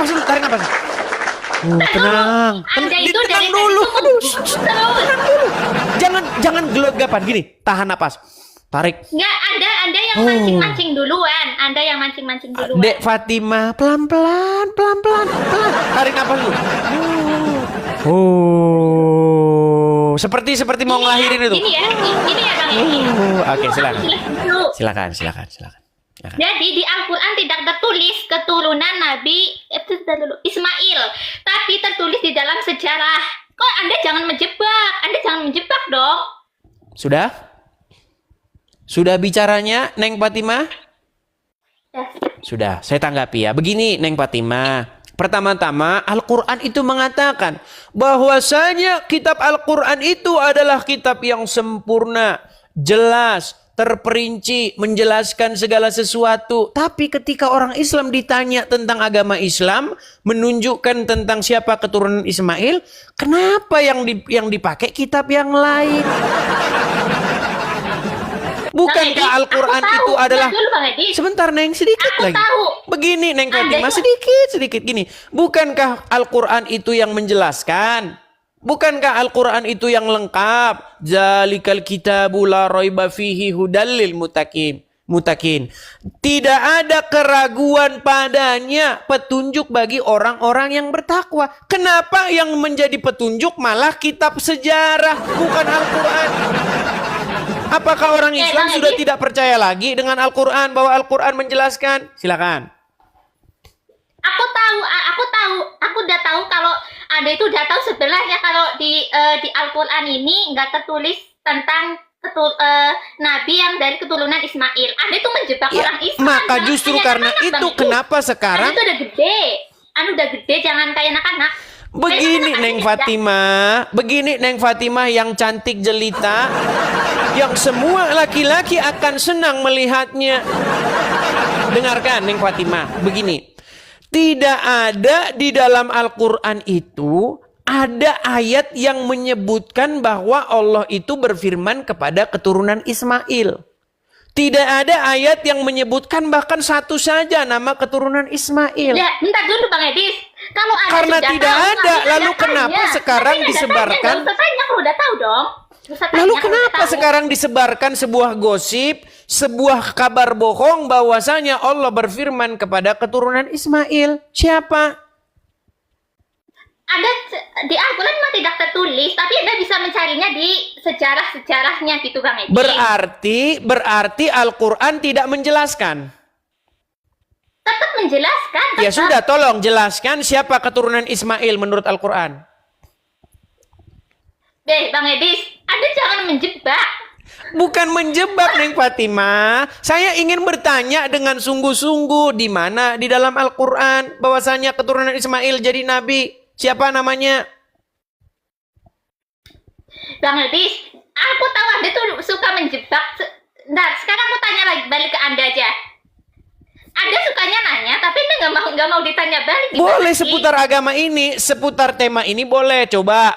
napas dulu, tarik napas. Tenang. Anda itu Tenang dari dulu. tadi Aduh, terus. tenang dulu. Jangan gelagapan gini. Tahan napas. Tarik. Enggak, Anda yang mancing-mancing duluan. Anda yang mancing-mancing duluan. Dek Fatimah, pelan-pelan. Tarik napas dulu. Seperti mau ngelahirin itu. Ini ya Bang Edi. Oke, silakan. Dulu. Silakan. Jadi di Al-Quran tidak tertulis keturunan Nabi Ismail, tapi tertulis di dalam sejarah. Kok Anda jangan menjebak dong. Sudah bicaranya, Neng Fatimah? Ya. Sudah, saya tanggapi ya. Begini, Neng Fatimah. Pertama-tama, Al-Quran itu mengatakan bahwasanya kitab Al-Quran itu adalah kitab yang sempurna, jelas, terperinci, menjelaskan segala sesuatu. Tapi ketika orang Islam ditanya tentang agama Islam, menunjukkan tentang siapa keturunan Ismail, kenapa yang dipakai kitab yang lain? Bukankah Al-Quran itu adalah... Sebentar Neng, sedikit lagi. Begini Neng Fatimah, sedikit gini. Bukankah Al-Quran itu yang menjelaskan? Bukankah Al-Quran itu yang lengkap? Zalikal kitabu la raiba fihi hudal lil muttaqin. Tidak ada keraguan padanya, petunjuk bagi orang-orang yang bertakwa. Kenapa yang menjadi petunjuk malah kitab sejarah, bukan Al-Quran? Apakah orang Islam sudah tidak percaya lagi dengan Al-Quran, bahwa Al-Quran menjelaskan? Silakan. Aku udah tahu kalau Anda itu udah tahu sebenarnya kalau di Al-Quran ini nggak tertulis tentang Nabi yang dari keturunan Ismail. Anda itu menjebak orang Islam. Maka justru karena itu kenapa sekarang? Anda udah gede, jangan kayak anak-anak. Begini Neng Fatimah yang cantik jelita, yang semua laki-laki akan senang melihatnya. Dengarkan Neng Fatimah, begini. Tidak ada di dalam Al-Quran itu ada ayat yang menyebutkan bahwa Allah itu berfirman kepada keturunan Ismail. Tidak ada ayat yang menyebutkan bahkan satu saja nama keturunan Ismail. Ya, bentar dulu Bang Edis. Kalau Anda karena sudah tidak tahu, ada, lalu kenapa sekarang disebarkan? Udah tahu dong. Lalu kenapa sekarang disebarkan sebuah gosip, sebuah kabar bohong bahwasanya Allah berfirman kepada keturunan Ismail? Siapa? Ada di Al-Quran memang tidak tertulis, tapi Anda bisa mencarinya di sejarah-sejarahnya gitu Bang Edi. Berarti Al-Quran tidak menjelaskan. Tetap menjelaskan. Ya sudah, tolong jelaskan siapa keturunan Ismail menurut Al-Quran. Bang Edis, Anda jangan menjebak. Bukan menjebak Neng Fatimah. Saya ingin bertanya dengan sungguh-sungguh di mana di dalam Al-Quran bahwasanya keturunan Ismail jadi nabi. Siapa namanya? Bang Edis, aku tahu Anda tuh suka menjebak. Nah, sekarang aku tanya lagi balik ke Anda aja. Anda sukanya nanya, tapi Anda nggak mau ditanya balik. Boleh seputar agama ini, seputar tema ini boleh. Coba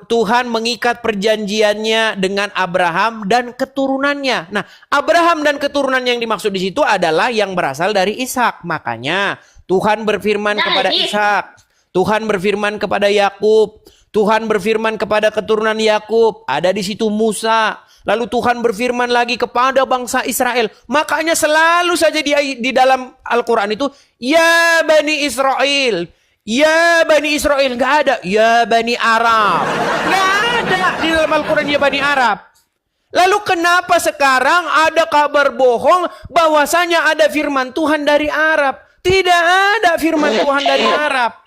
Tuhan mengikat perjanjiannya dengan Abraham dan keturunannya. Nah, Abraham dan keturunan yang dimaksud di situ adalah yang berasal dari Ishak. Makanya Tuhan berfirman kepada Ishak, Tuhan berfirman kepada Yakub, Tuhan berfirman kepada keturunan Yakub. Ada di situ Musa. Lalu Tuhan berfirman lagi kepada bangsa Israel. Makanya selalu saja di dalam Al-Quran itu, ya Bani Israel. Ya Bani Israel. Nggak ada. Ya Bani Arab. Nggak ada di dalam Al-Quran ya Bani Arab. Lalu kenapa sekarang ada kabar bohong bahwasanya ada firman Tuhan dari Arab? Tidak ada firman Tuhan dari Arab.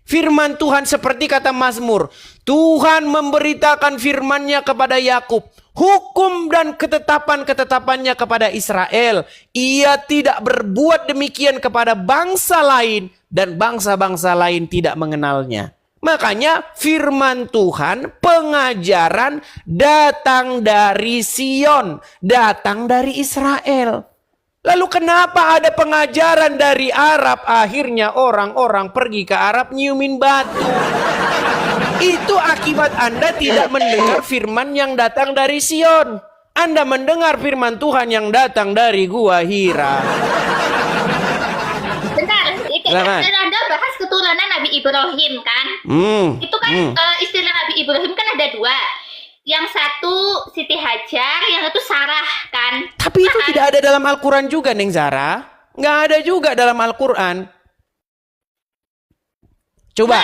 Firman Tuhan seperti kata Mazmur, Tuhan memberitakan firman-Nya kepada Yakub, hukum dan ketetapan-ketetapannya kepada Israel. Ia tidak berbuat demikian kepada bangsa lain dan bangsa-bangsa lain tidak mengenalnya. Makanya firman Tuhan, pengajaran datang dari Sion, datang dari Israel. Lalu kenapa ada pengajaran dari Arab? Akhirnya orang-orang pergi ke Arab nyiumin batu. Itu akibat Anda tidak mendengar firman yang datang dari Sion. Anda mendengar firman Tuhan yang datang dari Gua Hira. Bentar, Silakan. Dan Anda bahas keturunan Nabi Ibrahim kan? Itu kan istilah Nabi Ibrahim kan ada dua. Yang satu Siti Hajar, yang satu Sarah kan? Tapi itu tidak ada dalam Al-Quran juga, Neng Zara. Nggak ada juga dalam Al-Quran. Coba.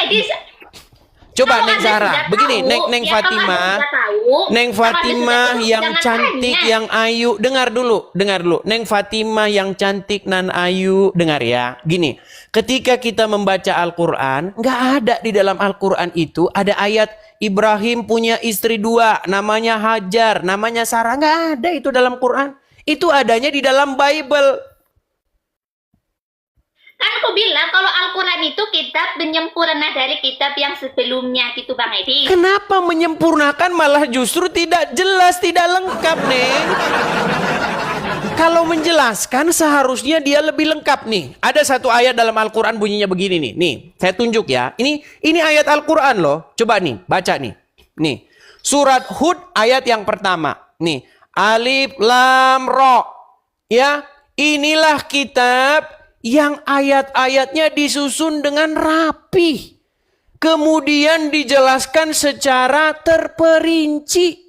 Coba Kalau Neng Anda Zara, sudah begini, tahu, Neng ya, kalau Fatimah, Anda sudah tahu, Neng kalau Anda Fatimah sudah tahu, yang jangan cantik, tanya. yang ayu, dengar dulu. Neng Fatimah yang cantik nan ayu, dengar ya. Gini, ketika kita membaca Al-Quran, nggak ada di dalam Al-Quran itu ada ayat Ibrahim punya istri dua, namanya Hajar, namanya Sarah, nggak ada itu dalam Quran. Itu adanya di dalam Bible. Kan aku bilang kalau Al-Quran itu kitab penyempurna dari kitab yang sebelumnya gitu Bang Edi. Kenapa menyempurnakan malah justru tidak jelas, tidak lengkap, Neng? Kalau menjelaskan seharusnya dia lebih lengkap nih. Ada satu ayat dalam Al-Quran bunyinya begini nih. Nih, saya tunjuk ya. Ini ayat Al-Quran loh. Coba nih, baca nih. Nih, surat Hud ayat yang pertama. Nih, Alif Lam Ra. Ya, inilah kitab yang ayat-ayatnya disusun dengan rapi. Kemudian dijelaskan secara terperinci.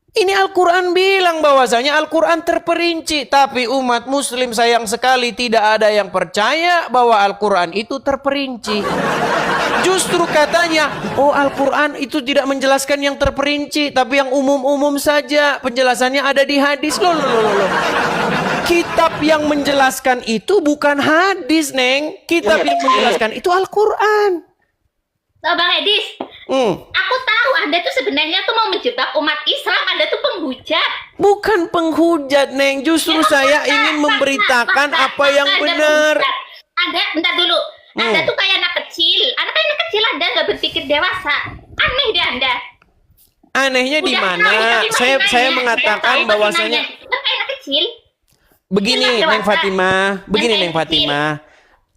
Ini Al-Quran bilang bahwasanya Al-Quran terperinci. Tapi umat muslim sayang sekali tidak ada yang percaya bahwa Al-Quran itu terperinci. Justru katanya, oh Al-Quran itu tidak menjelaskan yang terperinci. Tapi yang umum-umum saja. Penjelasannya ada di hadis. Loh. Kitab yang menjelaskan itu bukan hadis, Neng. Kitab yang menjelaskan itu Al-Quran. Loh Bang Edis, aku tahu Anda tuh sebenarnya tuh mau menjebak umat Islam. Anda tuh penghujat. Bukan penghujat, Neng. Justru saya ingin memberitakan apa yang benar. Anda, bentar dulu. Anda tuh kayak anak kecil. Anak kecil Anda nggak berpikir dewasa. Aneh deh Anda. Anehnya di Udah mana? tahu, tapi Saya maknanya. mengatakan Udah tahu, bahwasanya maknanya. Kayak anak kecil. begini, Jelas Neng dewasa. Fatimah. Begini, Yang Neng kecil. Fatimah.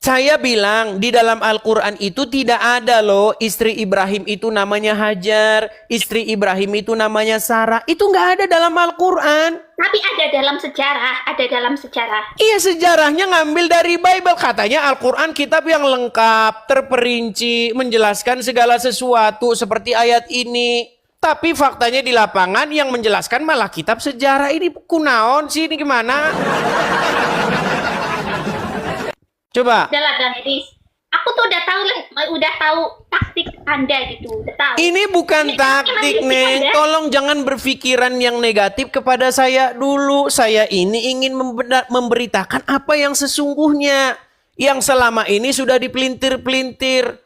Saya bilang di dalam Al-Quran itu tidak ada loh istri Ibrahim itu namanya Hajar, istri Ibrahim itu namanya Sarah. Itu nggak ada dalam Al-Quran. Tapi ada dalam sejarah. Ada dalam sejarah. Iya, sejarahnya ngambil dari Bible. Katanya Al-Quran kitab yang lengkap, terperinci, menjelaskan segala sesuatu seperti ayat ini. Tapi faktanya di lapangan yang menjelaskan malah kitab sejarah. Ini kunaon sih, ini gimana? Coba. Udahlah Bang Edis. Aku tuh udah tahu taktik Anda gitu. Udah tahu. Ini bukan Ini taktik, emang Neng. Anda. Tolong jangan berpikiran yang negatif kepada saya dulu. Saya ini ingin memberitakan apa yang sesungguhnya. Yang selama ini sudah dipelintir-pelintir.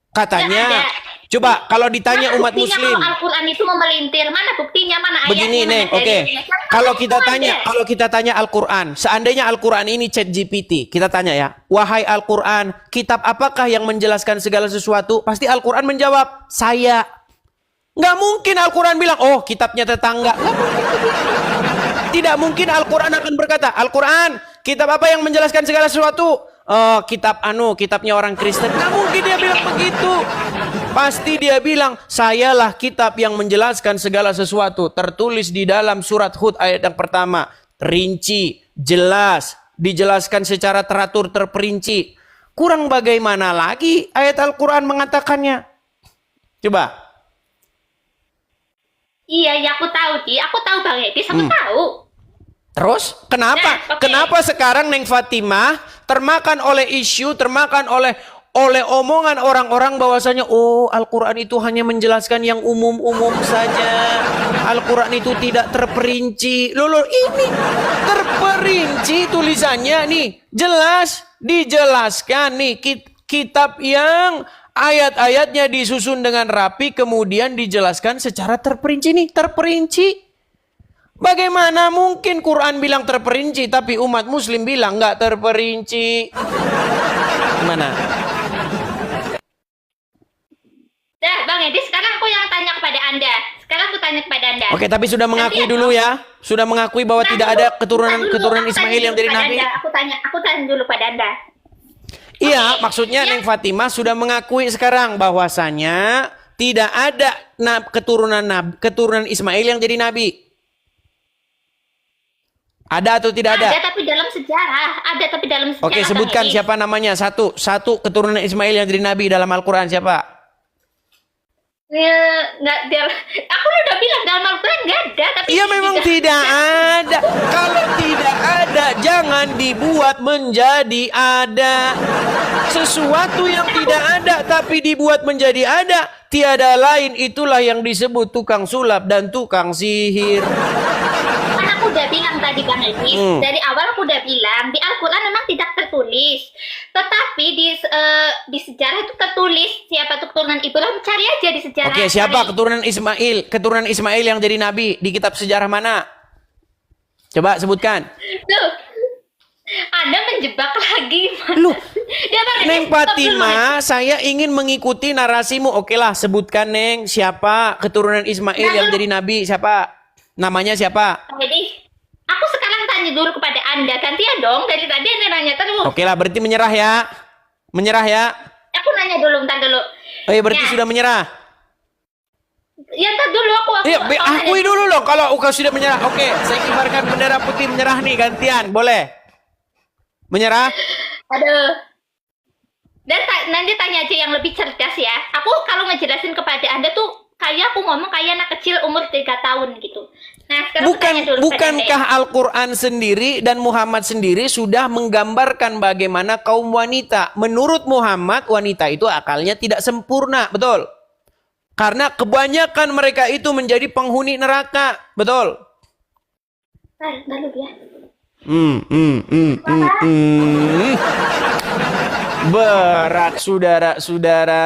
Katanya, coba kalau ditanya Mana umat buktinya muslim. kalau Al-Quran itu memelintir? Mana buktinya? Mana ayatnya? Begini, mana Neng, oke. dalilnya? Kan Kalau kamu kita aja. tanya, Al-Quran, seandainya Al-Quran ini ChatGPT, kita tanya ya, wahai Al-Quran, kitab apakah yang menjelaskan segala sesuatu? Pasti Al-Quran menjawab, saya. Nggak mungkin Al-Quran bilang, oh kitabnya tetangga. Nggak mungkin begitu. Tidak mungkin Al-Quran akan berkata, Al-Quran, kitab apa yang menjelaskan segala sesuatu? Oh, kitabnya orang Kristen. Nggak mungkin dia bilang begitu. Pasti dia bilang, sayalah kitab yang menjelaskan segala sesuatu. Tertulis di dalam surat Hud ayat yang pertama. Rinci, jelas, dijelaskan secara teratur, terperinci. Kurang bagaimana lagi ayat Al-Quran mengatakannya? Coba. Iya, ya aku tahu, Di. Aku tahu Bang Edis, aku tahu. Terus kenapa? Nah, oke. Kenapa sekarang Neng Fatimah termakan oleh isu, termakan oleh omongan orang-orang bahwasanya oh Al-Quran itu hanya menjelaskan yang umum-umum saja. Al-Quran itu tidak terperinci. Loh, ini terperinci tulisannya nih. Jelas dijelaskan nih kitab yang ayat-ayatnya disusun dengan rapi kemudian dijelaskan secara terperinci nih, terperinci. Bagaimana mungkin Quran bilang terperinci tapi umat muslim bilang nggak terperinci? Gimana? Dah, Bang Edis, sekarang aku yang tanya kepada Anda. Sekarang aku tanya kepada Anda. Oke, tapi sudah mengakui Nanti ya, dulu ya. Sudah mengakui bahwa Nah, tidak dulu, ada dulu, keturunan aku Ismail tanya yang dulu dari pada Nabi. Anda. Aku tanya dulu pada Anda. Iya, maksudnya Neng Fatimah sudah mengakui sekarang bahwasanya tidak ada keturunan Ismail yang jadi nabi. Ada atau tidak ada? Ada tapi dalam sejarah. Ada tapi dalam sejarah. Oke, sebutkan Kang Edi. siapa namanya. Satu keturunan Ismail yang jadi nabi dalam Al-Quran siapa? Nggak, aku udah bilang dalam Al-Quran nggak ada. Tapi Iya memang tidak ada. Kalau tidak ada, jangan dibuat menjadi ada. Sesuatu yang tidak ada tapi dibuat menjadi ada, tiada lain itulah yang disebut tukang sulap dan tukang sihir. Kan aku udah bilang tadi Bang Edi, dari awal aku udah bilang di Al-Quran memang tidak tertulis, tetapi di sejarah itu tertulis siapa tuh keturunan Ibrahim, cari aja di sejarah. Oke, siapa cari. keturunan Ismail? Keturunan Ismail yang jadi nabi di kitab sejarah mana? Coba sebutkan. Loh, Anda menjebak lagi. Loh, Ya, Bang Edi, Neng stop dulu. Fatima, saya ingin mengikuti narasimu. Oke lah, sebutkan Neng, siapa keturunan Ismail yang jadi nabi? Siapa? Namanya siapa? Bang Edi, aku sekarang tanya dulu kepada Anda, gantian dong, dari tadi Anda nanya terus. Oke lah, berarti menyerah ya. Menyerah ya. Aku nanya dulu, bentar dulu. Oh iya, berarti Ya. sudah menyerah. Ya, ntar dulu aku. Iya, akui dulu loh kalau kau sudah menyerah. Oke, saya kibarkan bendera putih menyerah nih, gantian. Boleh? Menyerah? Aduh. Dan nanti tanya aja yang lebih cerdas ya. Aku kalau ngejelasin kepada Anda tuh kayak aku ngomong kayak anak kecil umur 3 tahun gitu. Nah, sekarang aku tanya dulu kepada Anda ya. Bukankah Al-Quran sendiri dan Muhammad sendiri sudah menggambarkan bagaimana kaum wanita? Menurut Muhammad, wanita itu akalnya tidak sempurna. Betul? Karena kebanyakan mereka itu menjadi penghuni neraka. Betul? Lalu ya. Berat saudara-saudara.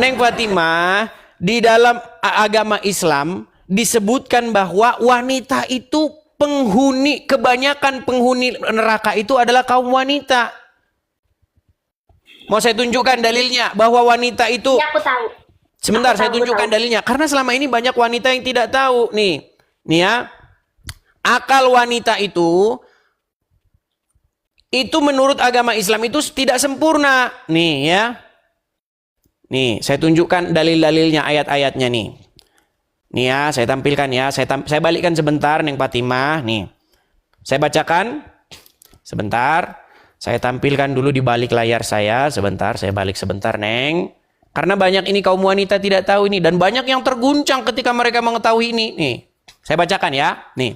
Neng Fatimah, di dalam agama Islam disebutkan bahwa wanita itu kebanyakan penghuni neraka itu adalah kaum wanita. Mau saya tunjukkan dalilnya bahwa wanita itu. Ya, aku tahu. Sebentar, Aku saya tahu, tunjukkan dalilnya. Karena selama ini banyak wanita yang tidak tahu. Nih ya. Akal wanita itu menurut agama Islam itu tidak sempurna. Nih ya. Nih, saya tunjukkan dalil-dalilnya, ayat-ayatnya nih. Nih ya, saya tampilkan ya. Saya balikkan sebentar, Neng Fatimah. Nih. Saya bacakan. Sebentar. Saya tampilkan dulu di balik layar saya. Sebentar, saya balik sebentar, Neng. Karena banyak ini kaum wanita tidak tahu ini. Dan banyak yang terguncang ketika mereka mengetahui ini. Nih, saya bacakan ya. Nih.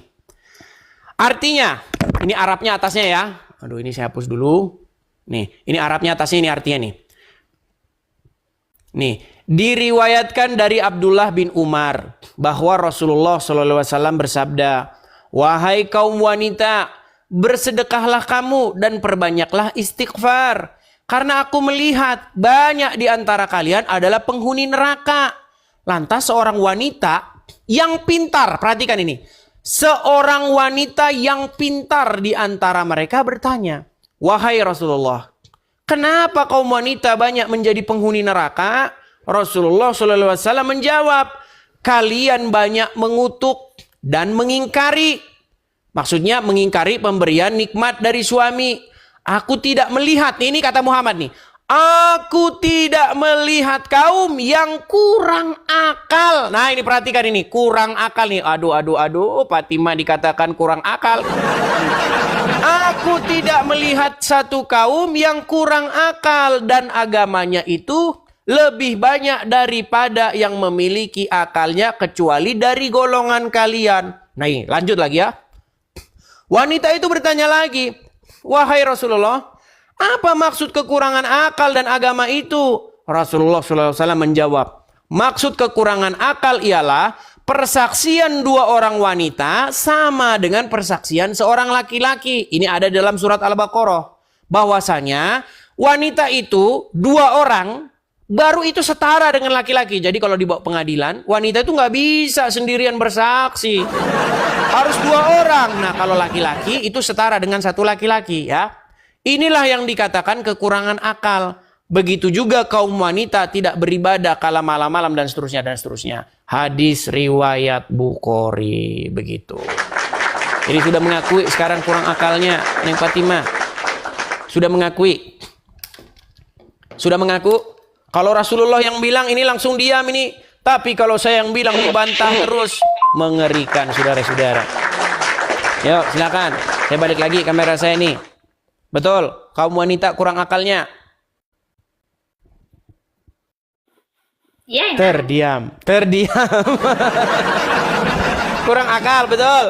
Artinya, ini Arabnya atasnya ya. Aduh, ini saya hapus dulu. Nih, ini Arabnya atasnya, ini artinya nih. Nih, diriwayatkan dari Abdullah bin Umar bahwa Rasulullah SAW bersabda, "Wahai kaum wanita, bersedekahlah kamu dan perbanyaklah istighfar. Karena aku melihat banyak di antara kalian adalah penghuni neraka." Lantas seorang wanita yang pintar, perhatikan ini. Seorang wanita yang pintar di antara mereka bertanya, "Wahai Rasulullah, kenapa kaum wanita banyak menjadi penghuni neraka?" Rasulullah SAW menjawab, "Kalian banyak mengutuk dan mengingkari." Maksudnya mengingkari pemberian nikmat dari suami. Aku tidak melihat, ini kata Muhammad nih. Aku tidak melihat kaum yang kurang akal. Nah ini perhatikan ini, kurang akal nih. Aduh, Fatimah dikatakan kurang akal. Aku tidak melihat satu kaum yang kurang akal dan agamanya itu lebih banyak daripada yang memiliki akalnya kecuali dari golongan kalian. Nah ini lanjut lagi ya. Wanita itu bertanya lagi, "Wahai Rasulullah, apa maksud kekurangan akal dan agama itu?" Rasulullah SAW menjawab, "Maksud kekurangan akal ialah persaksian dua orang wanita sama dengan persaksian seorang laki-laki." Ini ada dalam surat Al-Baqarah. Bahwasanya wanita itu dua orang baru itu setara dengan laki-laki. Jadi kalau dibawa pengadilan, wanita itu nggak bisa sendirian bersaksi. Harus dua orang. Nah kalau laki-laki itu setara dengan satu laki-laki ya. Inilah yang dikatakan kekurangan akal. Begitu juga kaum wanita tidak beribadah kala malam-malam dan seterusnya dan seterusnya. Hadis riwayat Bukhari begitu. Jadi sudah mengakui sekarang kurang akalnya Neng Fatimah. Sudah mengakui. Sudah mengaku. Kalau Rasulullah yang bilang ini langsung diam ini. Tapi kalau saya yang bilang dibantah terus. Mengerikan saudara-saudara. Yuk, silakan. Saya balik lagi kamera saya nih. Betul, kaum wanita kurang akalnya. Ya, Terdiam. Kurang akal, betul.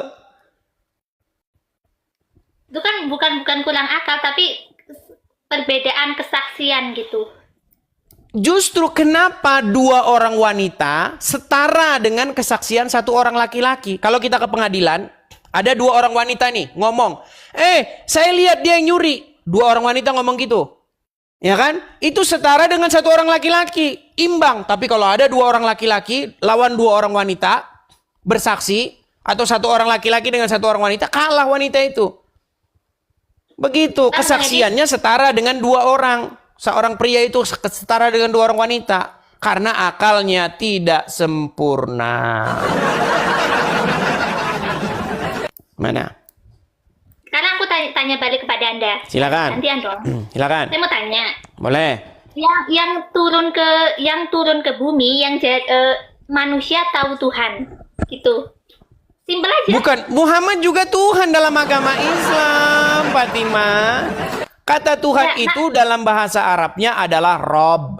itu kan bukan kurang akal, tapi perbedaan kesaksian gitu. Justru kenapa dua orang wanita setara dengan kesaksian satu orang laki-laki? Kalau kita ke pengadilan, ada dua orang wanita nih ngomong, saya lihat dia yang nyuri. Dua orang wanita ngomong gitu. Ya kan? Itu setara dengan satu orang laki-laki. Imbang. Tapi kalau ada dua orang laki-laki lawan dua orang wanita bersaksi, atau satu orang laki-laki dengan satu orang wanita, kalah wanita itu. Begitu. Kesaksiannya setara dengan dua orang. Seorang pria itu setara dengan dua orang wanita. Karena akalnya tidak sempurna. Mana? Sekarang aku tanya balik kepada Anda. Silakan. Gantian dong. Silakan. Saya mau tanya. Boleh. Yang turun ke bumi, manusia tahu Tuhan. Gitu. Simpel aja. Bukan, Muhammad juga Tuhan dalam agama Islam, Fatimah. Kata Tuhan itu dalam bahasa Arabnya adalah Rob.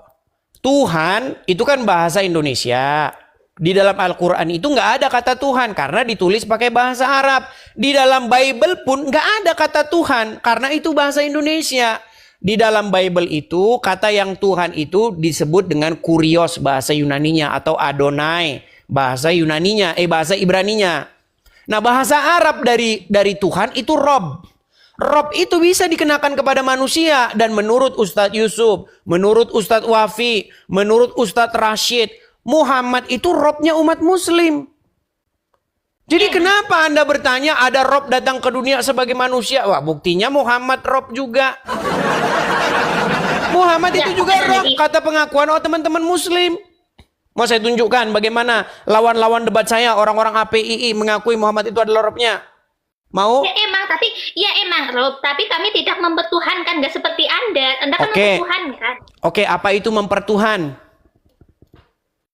Tuhan itu kan bahasa Indonesia. Di dalam Al-Quran itu nggak ada kata Tuhan karena ditulis pakai bahasa Arab. Di dalam Bible pun nggak ada kata Tuhan karena itu bahasa Indonesia. Di dalam Bible itu kata yang Tuhan itu disebut dengan Kurios bahasa Yunaninya, atau Adonai bahasa Yunaninya, bahasa Ibraninya. Nah, bahasa Arab dari Tuhan itu Rob. Rob itu bisa dikenakan kepada manusia, dan menurut Ustadz Yusuf, menurut Ustadz Wafi, menurut Ustadz Rashid, Muhammad itu Robnya umat Muslim. Jadi kenapa Anda bertanya ada Rob datang ke dunia sebagai manusia? Wah, buktinya Muhammad Rob juga. Muhammad itu juga Rob, kata pengakuan teman-teman Muslim. Mau saya tunjukkan bagaimana lawan-lawan debat saya, orang-orang APII mengakui Muhammad itu adalah Robnya. Mau? Ya emang Rob, tapi kami tidak mempertuhankan, nggak seperti Anda. Anda kan mempertuhankan. Oke, apa itu mempertuhan?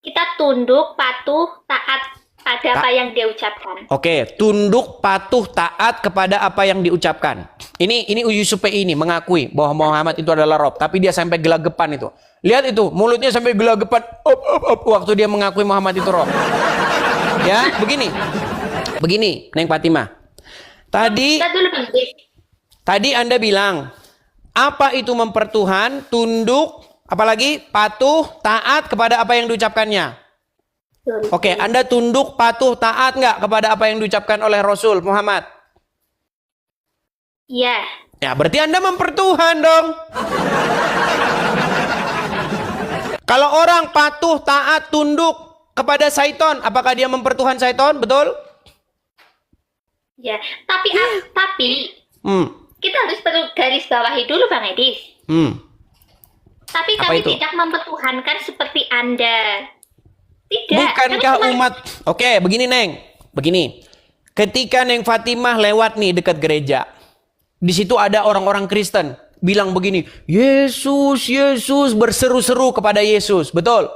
Kita tunduk, patuh, taat pada apa yang dia ucapkan. Oke, tunduk, patuh, taat kepada apa yang diucapkan. Ini Yusuf ini mengakui bahwa Muhammad itu adalah Rob, tapi dia sampai gelagapan itu. Lihat itu, mulutnya sampai gelagapan waktu dia mengakui Muhammad itu Rob. Ya, begini, Neng Fatimah. Tadi Anda bilang, apa itu mempertuhan, tunduk, apalagi patuh, taat kepada apa yang diucapkannya. Oke, Anda tunduk, patuh, taat nggak kepada apa yang diucapkan oleh Rasul Muhammad? Iya. Ya, berarti Anda mempertuhan dong. Kalau orang patuh, taat, tunduk kepada syaitan, apakah dia mempertuhan syaitan? Betul? Ya, tapi kita harus perlu garis bawahi dulu, Bang Edis. Tapi kami tidak mempertuhankan seperti Anda. Tidak. Bukankah umat... Oke, begini Neng. Begini. Ketika Neng Fatimah lewat nih dekat gereja, di situ ada orang-orang Kristen bilang begini, Yesus, Yesus, berseru-seru kepada Yesus. Betul?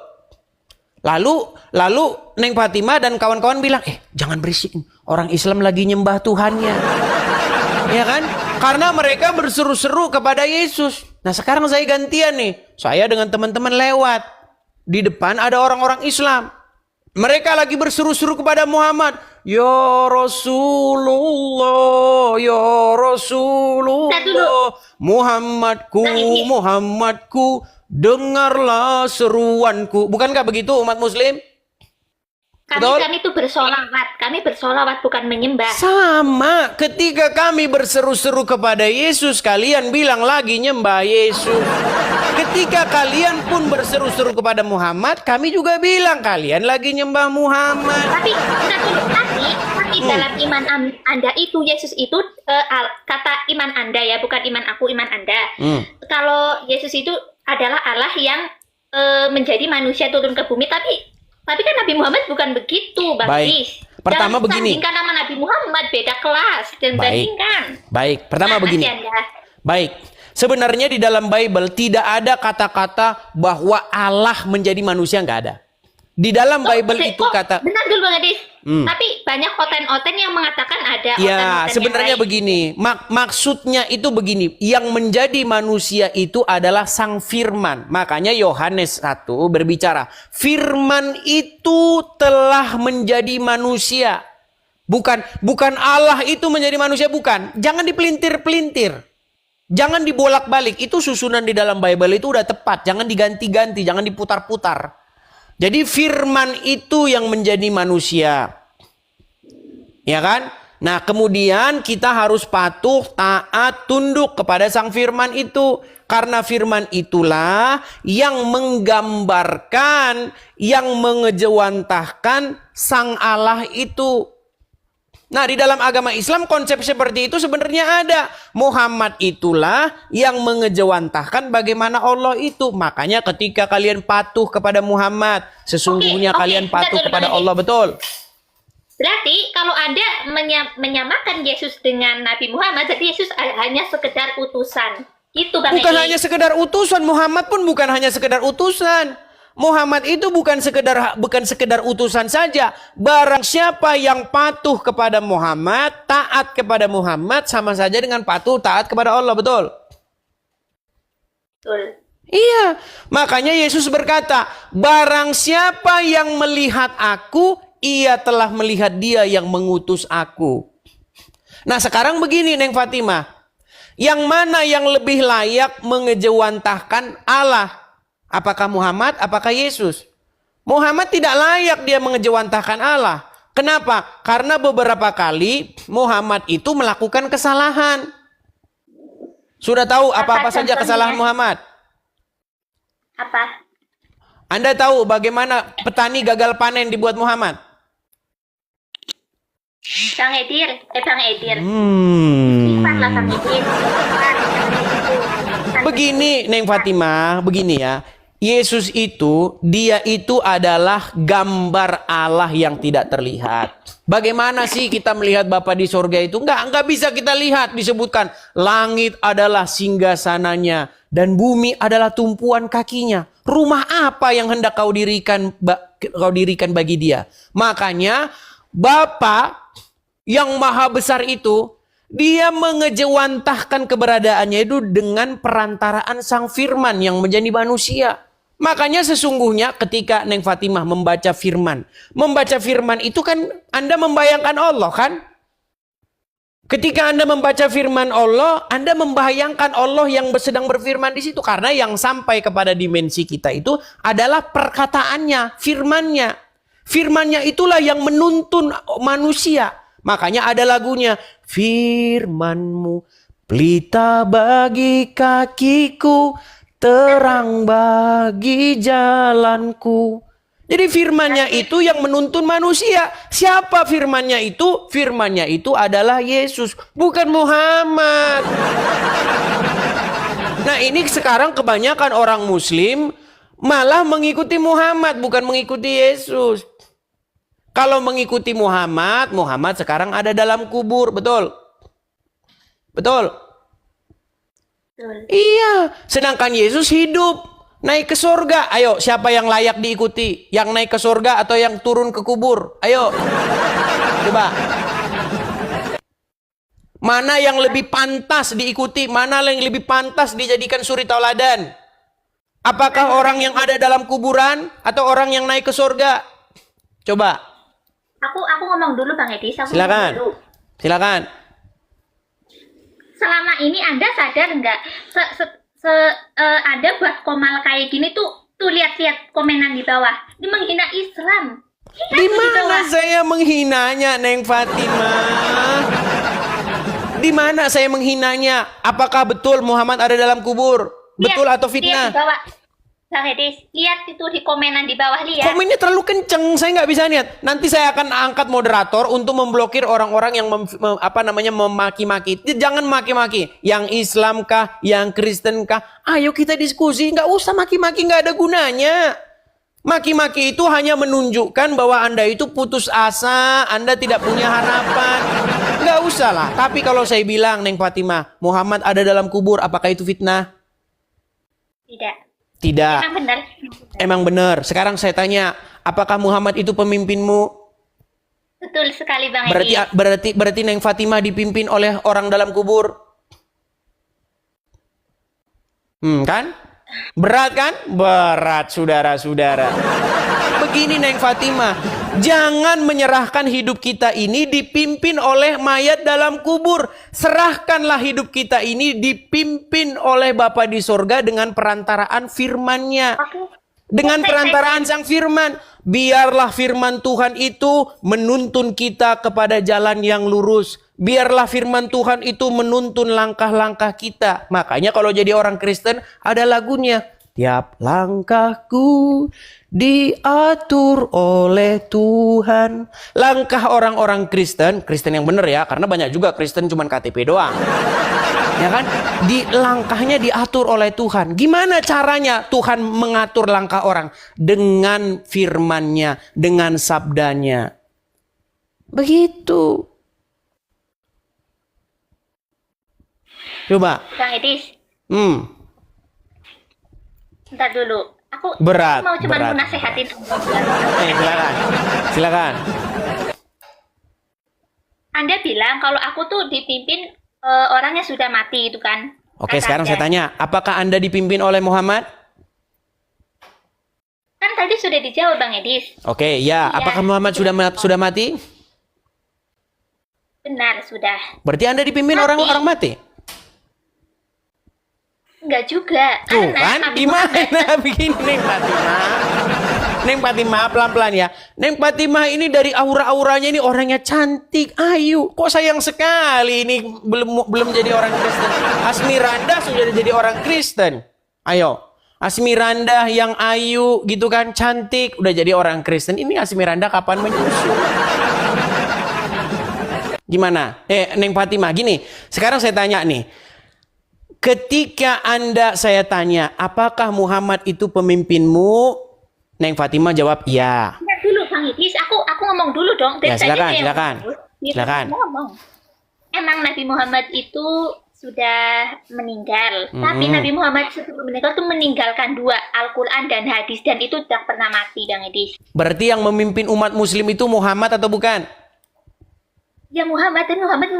Lalu Neng Fatimah dan kawan-kawan bilang, jangan berisik. Orang Islam lagi nyembah Tuhannya. Ya kan? Karena mereka berseru-seru kepada Yesus. Nah, sekarang saya gantian nih. Saya dengan teman-teman lewat. Di depan ada orang-orang Islam. Mereka lagi berseru-seru kepada Muhammad. Ya Rasulullah, ya Rasulullah, Muhammadku, dengarlah seruanku. Bukankah begitu umat Muslim? Kami itu bersolawat, bukan menyembah. Sama, ketika kami berseru-seru kepada Yesus, kalian bilang lagi nyembah Yesus. Ketika kalian pun berseru-seru kepada Muhammad, kami juga bilang kalian lagi nyembah Muhammad. Tapi dalam iman Anda itu, Yesus itu kata iman Anda ya, bukan iman aku, iman Anda. Kalau Yesus itu adalah Allah yang menjadi manusia turun ke bumi, tapi kan Nabi Muhammad bukan begitu, Bang Is. Pertama begini. Bandingkan nama Nabi Muhammad, beda kelas. Dan bandingkan. Baik, pertama begini. Baik, sebenarnya di dalam Bible tidak ada kata-kata bahwa Allah menjadi manusia, nggak ada. Di dalam Bible itu kata... Benar dulu, Bang Adis. Tapi banyak oten-oten yang mengatakan ada Ya, oten-oten sebenarnya yang lain. begini. Maksudnya itu begini. Yang menjadi manusia itu adalah Sang Firman. Makanya Yohanes 1 berbicara. Firman itu telah menjadi manusia. Bukan Allah itu menjadi manusia, bukan. Jangan dipelintir-pelintir. Jangan dibolak-balik. Itu susunan di dalam Bible itu udah tepat. Jangan diganti-ganti, jangan diputar-putar. Jadi firman itu yang menjadi manusia. Ya kan? Nah, kemudian kita harus patuh, taat, tunduk kepada sang firman itu. Karena firman itulah yang menggambarkan, yang mengejawantahkan sang Allah itu. Nah, di dalam agama Islam konsep seperti itu sebenarnya ada. Muhammad itulah yang mengejawantahkan bagaimana Allah itu. Makanya ketika kalian patuh kepada Muhammad, sesungguhnya kalian patuh kepada Allah, betul. Berarti kalau Anda menyamakan Yesus dengan Nabi Muhammad, jadi Yesus hanya sekedar utusan. Itu Bang Bukan Edi. hanya sekedar utusan, Muhammad pun bukan hanya sekedar utusan. Muhammad itu bukan sekedar utusan saja. Barang siapa yang patuh kepada Muhammad, taat kepada Muhammad, sama saja dengan patuh taat kepada Allah, betul? Betul. Iya, makanya Yesus berkata, barang siapa yang melihat aku, ia telah melihat dia yang mengutus aku. Nah, sekarang begini Neng Fatimah, yang mana yang lebih layak mengejawantahkan Allah? Apakah Muhammad, apakah Yesus? Muhammad tidak layak dia mengejawantahkan Allah. Kenapa? Karena beberapa kali Muhammad itu melakukan kesalahan. Sudah tahu apa-apa saja kesalahan Muhammad? Apa? Anda tahu bagaimana petani gagal panen dibuat Muhammad? Bang Edir. Hmm. Istighfarlah, Bang Edir. Begini Neng Fatimah, begini ya. Yesus itu, dia itu adalah gambar Allah yang tidak terlihat. Bagaimana sih kita melihat Bapa di sorga itu? Enggak bisa kita lihat. Disebutkan, langit adalah singgasananya dan bumi adalah tumpuan kakinya. Rumah apa yang hendak kau dirikan bagi dia? Makanya, Bapa yang maha besar itu, dia mengejawantahkan keberadaannya itu dengan perantaraan sang firman yang menjadi manusia. Makanya sesungguhnya ketika Neng Fatimah membaca firman itu kan Anda membayangkan Allah kan? Ketika Anda membaca firman Allah, Anda membayangkan Allah yang sedang berfirman di situ. Karena yang sampai kepada dimensi kita itu adalah perkataannya, firmannya. Firmannya itulah yang menuntun manusia. Makanya ada lagunya, firman-Mu pelita bagi kakiku, terang bagi jalanku. Jadi firman-Nya itu yang menuntun manusia. Siapa firman-Nya itu? Firman-Nya itu adalah Yesus, bukan Muhammad. Nah, ini sekarang kebanyakan orang Muslim malah mengikuti Muhammad, bukan mengikuti Yesus. Kalau mengikuti Muhammad sekarang ada dalam kubur, betul? Betul? Betul. Iya, sedangkan Yesus hidup, naik ke surga. Ayo, siapa yang layak diikuti? Yang naik ke surga atau yang turun ke kubur? Ayo, coba. Mana yang lebih pantas diikuti? Mana yang lebih pantas dijadikan suri tauladan? Apakah orang yang ada dalam kuburan atau orang yang naik ke surga? Coba. Aku ngomong dulu Bang Edi. Silakan. Silakan. Selama ini Anda sadar nggak? Anda buat komal kayak gini tuh lihat-lihat komenan di bawah. Ini menghina Islam. Di mana saya menghinanya, Neng Fatimah? Di mana saya menghinanya? Apakah betul Muhammad ada dalam kubur? Betul atau fitnah? Lihat di bawah. Bang Edi, lihat itu di komenan di bawah, lihat. Komennya terlalu kenceng, saya nggak bisa lihat. Nanti saya akan angkat moderator untuk memblokir orang-orang yang memaki-maki. Jangan maki-maki. Yang Islam kah, yang Kristen kah? Ayo kita diskusi, nggak usah maki-maki, nggak ada gunanya. Maki-maki itu hanya menunjukkan bahwa Anda itu putus asa, Anda tidak punya harapan. Nggak usah lah. Tapi kalau saya bilang, Neng Fatimah, Muhammad ada dalam kubur, apakah itu fitnah? Tidak. Tidak. Emang benar. Emang benar. Sekarang saya tanya, apakah Muhammad itu pemimpinmu? Betul sekali Bang Berarti Edi. berarti Neng Fatimah dipimpin oleh orang dalam kubur. Kan? Berat kan? Berat, saudara-saudara. Begini Neng Fatimah, jangan menyerahkan hidup kita ini dipimpin oleh mayat dalam kubur. Serahkanlah hidup kita ini dipimpin oleh Bapa di sorga dengan perantaraan firman-Nya. Oke. Dengan perantaraan sang firman, biarlah firman Tuhan itu menuntun kita kepada jalan yang lurus. Biarlah firman Tuhan itu menuntun langkah-langkah kita. Makanya kalau jadi orang Kristen ada lagunya. Tiap langkahku diatur oleh Tuhan. Langkah orang-orang Kristen, Kristen yang benar ya, karena banyak juga Kristen cuman KTP doang. Ya kan? Langkahnya diatur oleh Tuhan. Gimana caranya Tuhan mengatur langkah orang? Dengan firman-Nya, dengan sabdanya. Begitu. Coba. Bang Edis, bentar dulu. Aku Berat, mau cuma berat. mau nasehatin. Silakan. Silakan. Anda bilang kalau aku tuh dipimpin orang yang sudah mati itu kan. Oke, Kata sekarang Anda. saya tanya, apakah Anda dipimpin oleh Muhammad? Kan tadi sudah dijawab Bang Edis. Oke, ya. Iya. Apakah Muhammad sudah mati? Benar, sudah. Berarti Anda dipimpin Mati. orang-orang mati? Enggak juga. Tuh Karena kan, Nabi gimana Muhammad- begini Neng Fatimah. Neng Fatimah, pelan-pelan ya. Neng Fatimah ini dari aura-auranya ini orangnya cantik, ayu. Kok sayang sekali ini belum jadi orang Kristen. Asmiranda sudah jadi orang Kristen. Ayo. Asmiranda yang ayu gitu kan, cantik, udah jadi orang Kristen. Ini Asmiranda kapan menyusul? Gimana? Neng Fatimah, gini. Sekarang saya tanya nih. Ketika saya tanya, apakah Muhammad itu pemimpinmu? Neng Fatimah jawab, ya. Bentar dulu Bang Edis, aku ngomong dulu dong. Ya, Dari tadi silakan, saya silakan. ngomong. Dia Silakan. ngomong. Emang Nabi Muhammad itu sudah meninggal. Tapi Nabi Muhammad sebelum meninggal itu meninggalkan 2, Al-Quran dan hadis. Dan itu tidak pernah mati Bang Edis. Berarti yang memimpin umat muslim itu Muhammad atau bukan? Ya Muhammad dan Muhammad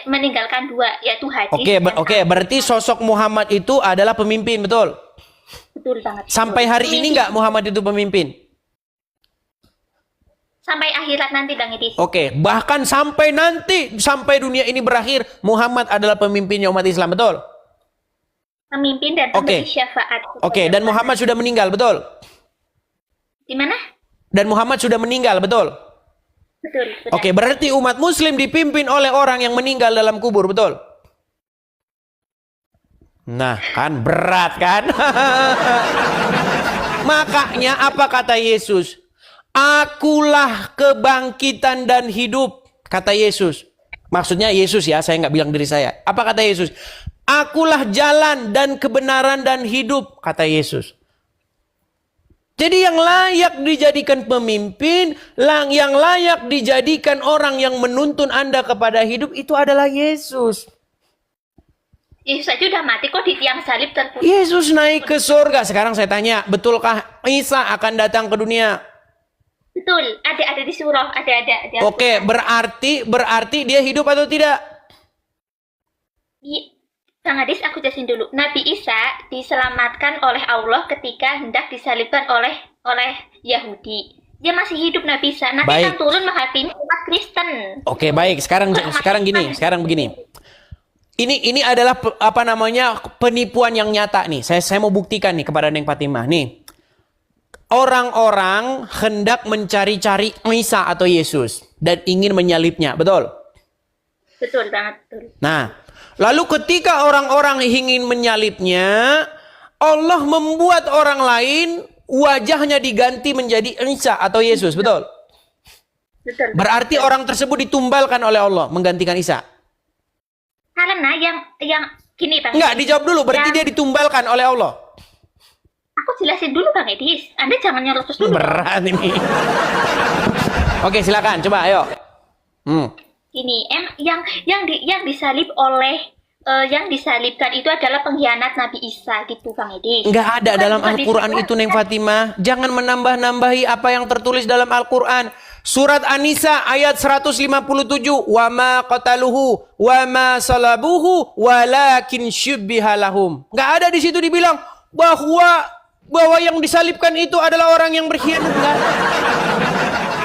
meninggalkan 2, yaitu hadis. Oke, berarti sosok Muhammad itu adalah pemimpin, betul? Betul banget. Sampai hari ini nggak Muhammad itu pemimpin? Sampai akhirat nanti Bang Edis. Oke, bahkan sampai nanti, sampai dunia ini berakhir, Muhammad adalah pemimpinnya umat Islam, betul? Pemimpin dan Oke. pemberi syafaat. Oke, dan Muhammad sudah meninggal, betul? Di mana? Dan Muhammad sudah meninggal, betul? Betul. Benar. Oke, berarti umat muslim dipimpin oleh orang yang meninggal dalam kubur, betul? Nah, kan berat kan? Makanya apa kata Yesus? Akulah kebangkitan dan hidup, kata Yesus. Maksudnya Yesus ya, saya nggak bilang diri saya. Apa kata Yesus? Akulah jalan dan kebenaran dan hidup, kata Yesus. Jadi yang layak dijadikan pemimpin, yang layak dijadikan orang yang menuntun Anda kepada hidup itu adalah Yesus. Yesus saja udah mati kok di tiang salib terputus. Yesus naik ke surga. Sekarang saya tanya, betulkah Isa akan datang ke dunia? Betul, ada di surah, ada. Oke, berarti dia hidup atau tidak? Bang Hadis, aku jelasin dulu. Nabi Isa diselamatkan oleh Allah ketika hendak disalibkan oleh Yahudi. Dia masih hidup Nabi Isa. Nanti Baik. akan turun menghakimi umat Kristen. Oke, baik. Sekarang begini. Ini adalah penipuan yang nyata nih. Saya mau buktikan nih kepada Neng Fatimah nih. Orang-orang hendak mencari-cari Isa atau Yesus dan ingin menyalibnya, betul? Betul banget, betul. Nah, lalu ketika orang-orang ingin menyalibnya, Allah membuat orang lain wajahnya diganti menjadi Isa atau Yesus, betul? Betul. Berarti orang tersebut ditumbalkan oleh Allah menggantikan Isa. Karena yang gini Bang. Enggak, dijawab dulu. Berarti dia ditumbalkan oleh Allah. Aku jelasin dulu Bang Edis. Anda jangan nyerocos dulu. Berat ini. Oke, silakan. Coba, ayo. Gini, yang disalib oleh yang disalibkan itu adalah pengkhianat Nabi Isa gitu Bang Edis. Enggak ada Bukan dalam Nabi Al-Quran Isa. itu, Neng Fatimah. Jangan menambah-nambahi apa yang tertulis dalam Al-Quran. Surat An-Nisa ayat 157, wa ma qataluhu wa ma salabuhu walakin syubbiha lahum. Enggak ada di situ dibilang bahwa yang disalibkan itu adalah orang yang berkhianat. Enggak ada.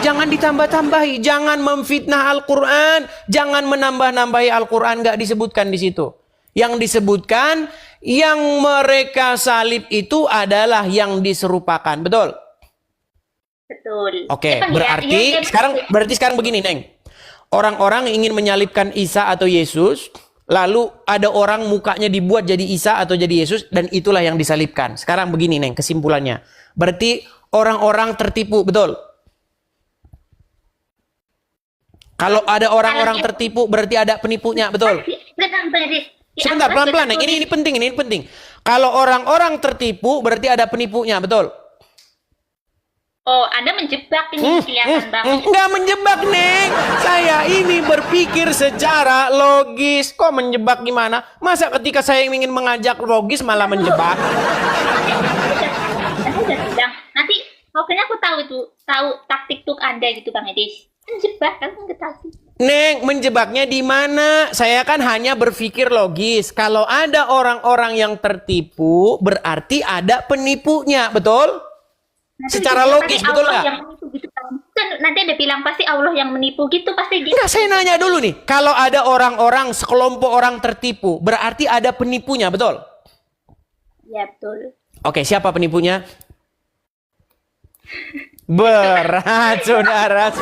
Jangan ditambah-tambahi, jangan memfitnah Al-Qur'an, jangan menambah-nambahi Al-Qur'an, enggak disebutkan di situ. Yang disebutkan yang mereka salib itu adalah yang diserupakan. Betul? Betul. Oke, Bang, ya, iya, berarti sekarang begini, Neng. Orang-orang ingin menyalibkan Isa atau Yesus, lalu ada orang mukanya dibuat jadi Isa atau jadi Yesus, dan itulah yang disalibkan. Sekarang begini, Neng, kesimpulannya. Berarti orang-orang tertipu, betul? Kalau ada orang-orang tertipu, berarti ada penipunya, betul? Sebentar, pelan-pelan, Neng. Ini penting. Kalau orang-orang tertipu, berarti ada penipunya, betul? Oh, Anda menjebak ini kelihatan banget. Enggak menjebak, Neng. Saya ini berpikir secara logis. Kok menjebak gimana? Masa ketika saya ingin mengajak logis malah menjebak? Anda udah bilang. Nanti pokoknya aku tahu taktik tuk Anda gitu, Bang Edis. Menjebak, kan nggak tahu. Neng, menjebaknya di mana? Saya kan hanya berpikir logis. Kalau ada orang-orang yang tertipu, berarti ada penipunya, betul? Secara logis, betul nggak? Gitu, kan nanti Anda bilang pasti Allah yang menipu gitu, pasti gitu. Enggak, saya nanya dulu nih. Kalau ada orang-orang, sekelompok orang tertipu, berarti ada penipunya, betul? Ya, betul. Oke, siapa penipunya? Berat, saudara.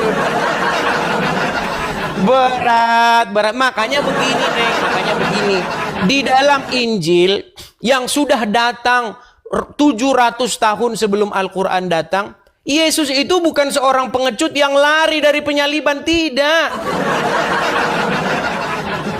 Berat. Makanya begini, Neng. Di dalam Injil yang sudah datang 700 tahun sebelum Al-Quran datang, Yesus itu bukan seorang pengecut yang lari dari penyaliban, tidak.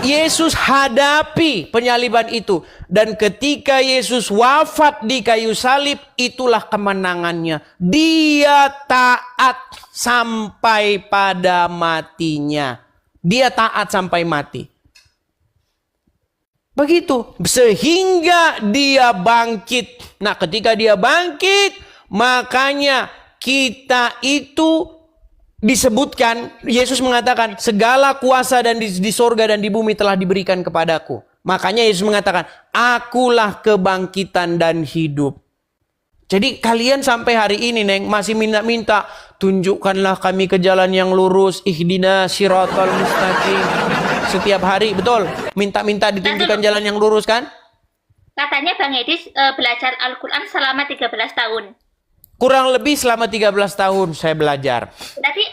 Yesus hadapi penyaliban itu, dan ketika Yesus wafat di kayu salib, itulah kemenangannya. Dia taat sampai pada matinya. Dia taat sampai mati. Begitu, sehingga dia bangkit. Nah, ketika dia bangkit, makanya kita itu disebutkan, Yesus mengatakan, segala kuasa dan di sorga dan di bumi telah diberikan kepadaku. Makanya Yesus mengatakan, akulah kebangkitan dan hidup. Jadi kalian sampai hari ini, Neng, masih minta-minta, tunjukkanlah kami ke jalan yang lurus, ihdina siratal mustaqim. Setiap hari, betul? Minta-minta ditunjukkan jalan yang lurus, kan? Katanya Bang Edis belajar Al-Quran selama 13 tahun. Kurang lebih selama 13 tahun saya belajar.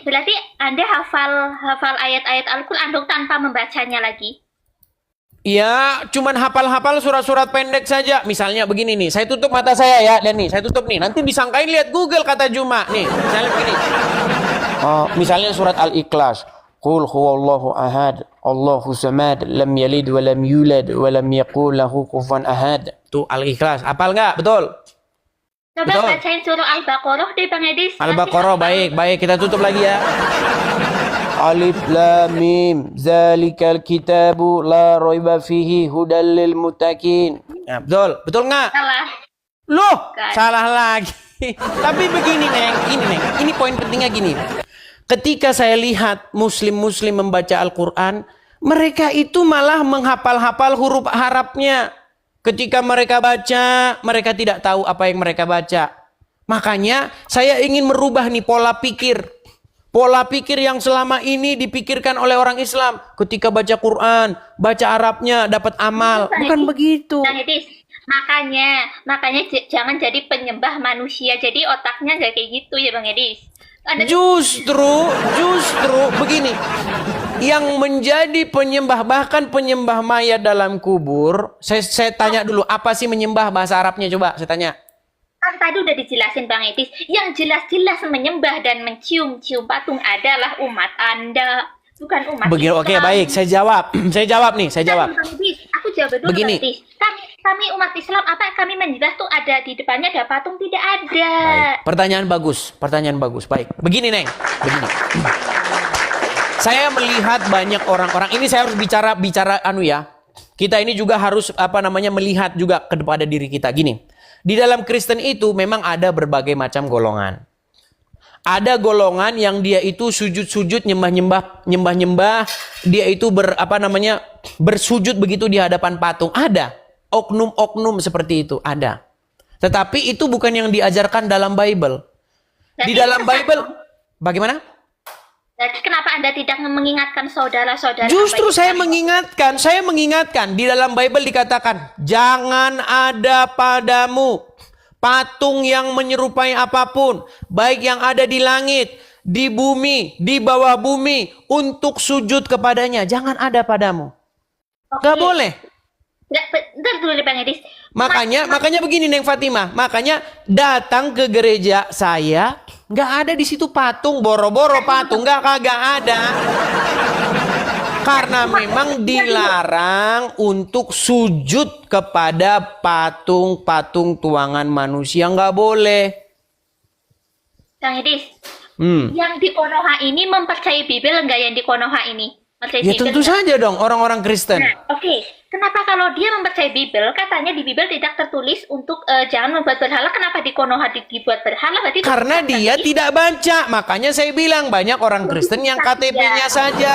Berarti Anda hafal ayat-ayat Al-Quran dong tanpa membacanya lagi? Ya, cuman hafal-hafal surat-surat pendek saja. Misalnya begini nih, saya tutup mata saya ya, dan nih, saya tutup nih. Nanti disangkain lihat Google kata Juma. Nih, misalnya begini. Misalnya surat Al-Ikhlas. Qul huwallahu ahad, Allahu samad, lam yalid wa lam yulad wa lam yakul lahu kufuwan ahad. Tuh Al-Ikhlas. Hafal nggak? Betul? Coba Betul. bacain surah Al-Baqarah deh, Bang Edis. Al-Baqarah, baik. Kita tutup lagi ya. Alif Lam Mim, zalikal kitabu la raiba fihi hudal lil muttaqin. Ya, betul nggak? Salah. Loh, Bukan. salah lagi. Tapi begini, Neng, ini poin pentingnya gini. Ketika saya lihat muslim-muslim membaca Al-Quran, mereka itu malah menghafal-hafal huruf Arabnya. Ketika mereka baca, mereka tidak tahu apa yang mereka baca. Makanya saya ingin merubah nih pola pikir. Pola pikir yang selama ini dipikirkan oleh orang Islam. Ketika baca Quran, baca Arabnya dapat amal. Bukan begitu. Bang Edis, makanya jangan jadi penyembah manusia. Jadi otaknya nggak kayak gitu ya, Bang Edis. Justru begini. Yang menjadi penyembah, bahkan penyembah mayat dalam kubur. Saya tanya dulu, apa sih menyembah bahasa Arabnya? Coba saya tanya. Kan tadi udah dijelasin Bang Edis, yang jelas-jelas menyembah dan mencium-cium patung adalah umat Anda, bukan umat Begini, Islam. oke, baik, saya jawab. Saya jawab. Bang Edis, aku jawab dulu. Begini. Bang Edis. Kami umat Islam, apa kami menyembah tuh ada di depannya ada patung? Tidak ada. Baik. Pertanyaan bagus. Baik. Begini, Neng. Begini. Saya melihat banyak orang-orang, ini saya harus bicara ya. Kita ini juga harus melihat juga kepada diri kita. Gini. Di dalam Kristen itu memang ada berbagai macam golongan. Ada golongan yang dia itu sujud-sujud, nyembah-nyembah, dia itu bersujud begitu di hadapan patung. Ada oknum-oknum seperti itu, ada. Tetapi itu bukan yang diajarkan dalam Bible. Di dalam Bible, bagaimana? Jadi kenapa Anda tidak mengingatkan saudara-saudara? Justru saya mengingatkan. Di dalam Bible dikatakan, jangan ada padamu patung yang menyerupai apapun, baik yang ada di langit, di bumi, di bawah bumi, untuk sujud kepadanya. Jangan ada padamu. Gak boleh. Bentar dulu nih Bang Edis. Makanya begini Neng Fatimah. Makanya datang ke gereja saya, nggak ada di situ patung, boro-boro patung, kagak ada. Karena memang dilarang untuk sujud kepada patung-patung tuangan manusia, nggak boleh. Bang Edis, yang di Konoha ini mempercayai Bible enggak yang di Konoha ini? Ya tentu saja dong, orang-orang Kristen. Nah, oke. Kenapa kalau dia mempercayai Bible, katanya di Bible tidak tertulis untuk jangan membuat berhala, kenapa di Konoha dibuat berhala? Berarti karena dia tidak baca. Makanya saya bilang banyak orang Kristen yang KTP-nya saja.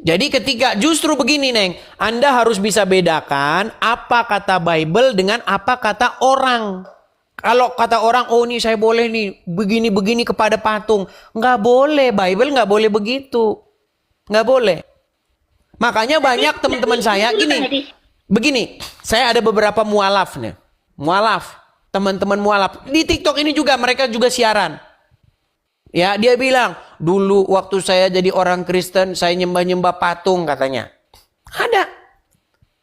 Jadi ketika justru begini Neng, Anda harus bisa bedakan apa kata Bible dengan apa kata orang. Kalau kata orang, oh ini saya boleh nih begini-begini kepada patung. Nggak boleh, Bible nggak boleh begitu. Nggak boleh. Makanya banyak teman-teman saya begini, saya ada beberapa mualaf nih. Mualaf, teman-teman mualaf. Di TikTok ini juga mereka juga siaran. Ya, dia bilang, dulu waktu saya jadi orang Kristen, saya nyembah-nyembah patung katanya. Ada.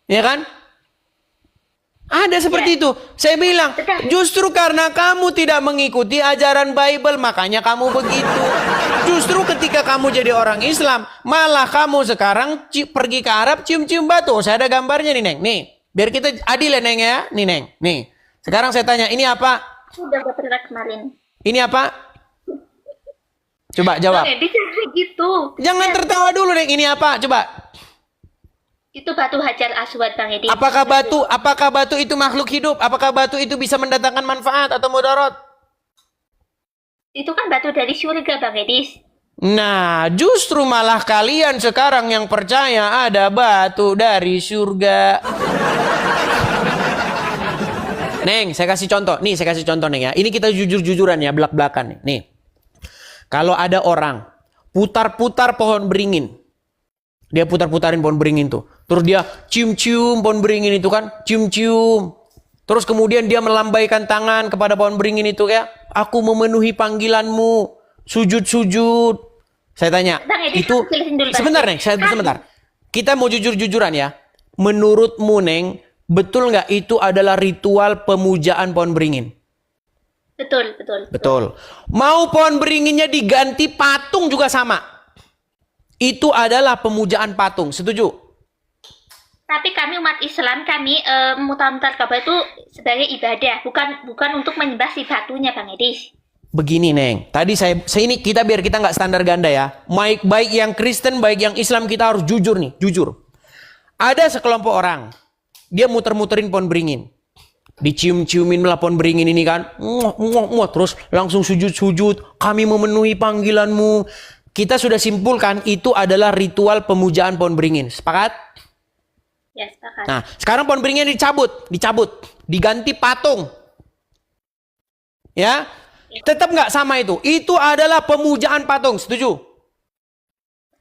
Ya kan? Ada seperti itu. Saya bilang, justru karena kamu tidak mengikuti ajaran Bible, makanya kamu begitu. Justru ketika kamu jadi orang Islam, malah kamu sekarang pergi ke Arab cium-cium batu. Saya ada gambarnya nih Neng. Nih, biar kita adil ya Neng ya. Nih Neng, nih. Sekarang saya tanya, ini apa? Sudah pernah kemarin. Ini apa? Coba jawab. Gitu. Jangan tertawa dulu Neng, ini apa? Coba. Itu batu Hajar Aswad Bang Edi. Apakah batu itu makhluk hidup? Apakah batu itu bisa mendatangkan manfaat atau mudarat? Itu kan batu dari surga Bang Edi. Nah, justru malah kalian sekarang yang percaya ada batu dari surga. Neng, saya kasih contoh. Nih, saya kasih contoh Neng ya. Ini kita jujur-jujuran ya, belak-belakan nih. Nih. Kalau ada orang putar-putar pohon beringin. Dia putar-putarin pohon beringin tuh. Terus dia cium-cium pohon beringin itu kan. Cium-cium. Terus kemudian dia melambaikan tangan kepada pohon beringin itu ya. Aku memenuhi panggilanmu. Sujud-sujud. Saya tanya. Itu sebentar Neng. Sebentar. Kita mau jujur-jujuran ya. Menurutmu Neng. Betul nggak itu adalah ritual pemujaan pohon beringin? Betul. Mau pohon beringinnya diganti patung juga sama. Itu adalah pemujaan patung, setuju? Tapi kami umat Islam, kami memutar-mutar Ka'bah itu sebagai ibadah, bukan untuk menyembah si batunya, Bang Edis. Begini, Neng. Tadi saya ini biar kita nggak standar ganda ya. Baik yang Kristen, baik yang Islam, kita harus jujur nih, jujur. Ada sekelompok orang, dia muter-muterin pohon beringin. Dicium-ciumin lah pohon beringin ini kan. Terus langsung sujud-sujud. Kami memenuhi panggilanmu. Kita sudah simpulkan itu adalah ritual pemujaan pohon beringin. Sepakat? Ya, sepakat. Nah, sekarang pohon beringin dicabut, diganti patung. Ya? Tetap nggak sama itu. Itu adalah pemujaan patung, setuju?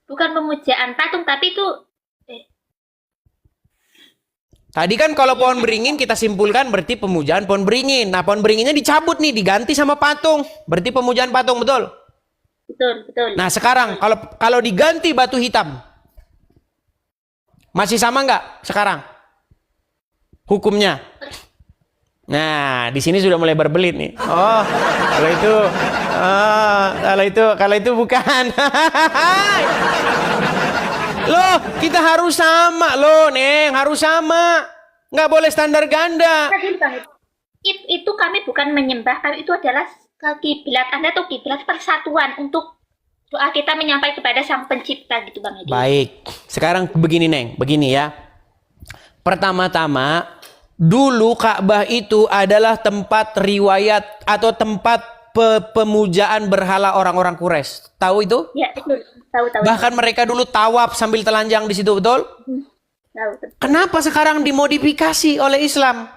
Bukan pemujaan patung, tapi itu Tadi kan kalau pohon beringin kita simpulkan berarti pemujaan pohon beringin. Nah, pohon beringinnya dicabut nih, diganti sama patung. Berarti pemujaan patung, betul? Betul. Nah sekarang kalau diganti batu hitam, masih sama nggak sekarang hukumnya? Nah di sini sudah mulai berbelit nih. Oh kalau itu bukan. Loh kita harus sama loh Neng, harus sama, nggak boleh standar ganda. Itu kami bukan menyembah, tapi itu adalah kiblat Anda tuh kiblat persatuan untuk doa kita menyampaikan kepada Sang Pencipta gitu Bang Edi. Baik, sekarang begini Neng, begini ya. Pertama-tama Dulu Ka'bah itu adalah tempat riwayat atau tempat pemujaan berhala orang-orang Quraisy. Tahu itu? Ya, betul. Tahu. Bahkan mereka dulu tawaf sambil telanjang di situ, betul? Tahu. Kenapa sekarang dimodifikasi oleh Islam?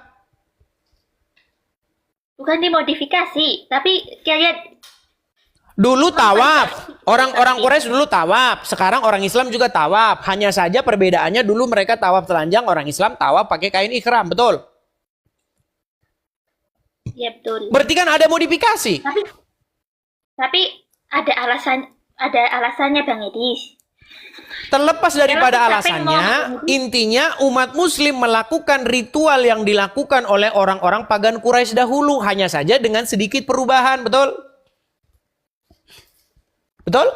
Bukan dimodifikasi, tapi kayak Dulu tawaf, orang-orang Quraisy dulu tawaf, sekarang orang Islam juga tawaf. Hanya saja perbedaannya dulu mereka tawaf telanjang, orang Islam tawaf pakai kain ihram, betul? ya betul. Berarti kan ada modifikasi. Tapi ada alasannya Bang Edis. Terlepas daripada Kalau kita alasannya, pengen intinya umat muslim melakukan ritual yang dilakukan oleh orang-orang pagan Quraisy dahulu, hanya saja dengan sedikit perubahan, betul? Betul?